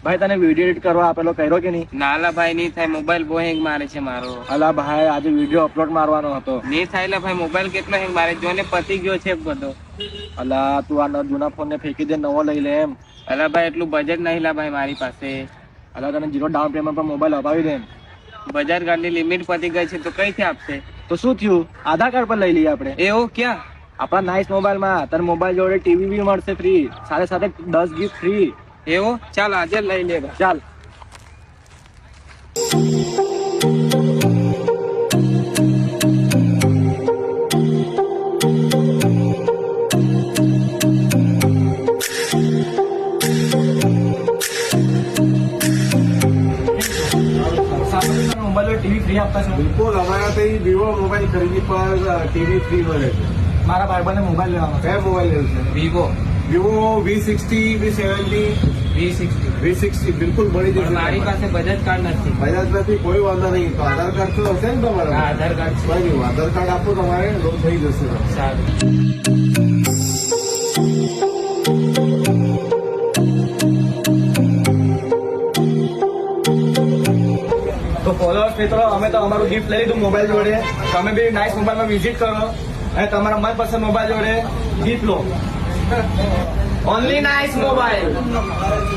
ભાઈ તને video edit કરવા આપેલો કર્યો કે નહીં? નાલા ભાઈ નહીં થાય, મોબાઈલ બહુ હેંગ મારે છે મારો. અલા ભાઈ આજે વિડીયો અપલોડ મારવાનો હતો. નહીં થાય લા ભાઈ, મોબાઈલ કેટલો હેંગ મારે, જોને પતી ગયો છે બધો. અલા તું આ જૂના ફોન ને ફેંકી દે, નવો લઈ લે એમ. અલા ભાઈ એટલું બજેટ નહીં લા ભાઈ મારી પાસે. અલા તને 0 ડાઉન પેમેન્ટ પર મોબાઈલ અપાવી દે. બજાર કાર્ડની લિમિટ પતી ગઈ છે તો કઈથી આપશે? તો શું થયું, આધાર કાર્ડ પર લઈ લઈએ આપણે. એવું ક્યાં? આપણા નાઇસ મોબાઈલમાં તને મોબાઈલ જોડે ટીવી બી મળશે ફ્રી, સાથે સાથે 10 ગીફ્ટ ફ્રી. એવું? ચાલ આજે જ લઈ લે ભાઈ. ચાલ. મોબાઈલ ટીવી ફ્રી આપતા છો? બિલકુલ, અમારા તો વિવો મોબાઈલ ખરીદી પર ટીવી ફ્રી મળે છે. મારા ભાઈબંધને મોબાઈલ લેવાનો. કયા મોબાઈલ લેવું છે? Vivo Vivo V60, V70, V60. V60 બિલકુલ મળી જશે. મારી પાસે બજાજ કાર્ડ નથી. બજાજ નથી, કોઈ વાંધો નહીં. તો આધાર કાર્ડ તો હશે ને તમારે? હા, આધાર કાર્ડ છે. કોઈ નહીં, આધાર કાર્ડ આપો તમારે, લોન થઈ જશે. સારું. તો ફોલોઅર્સ મિત્રો, અમે તો અમારું ગિફ્ટ લઈ લીધું મોબાઈલ જોડે. તમે બી નાઇસ મોબાઈલમાં વિઝિટ કરો અને તમારા મનપસંદ મોબાઈલ જોડે ગિફ્ટ લો. Only nice mobile.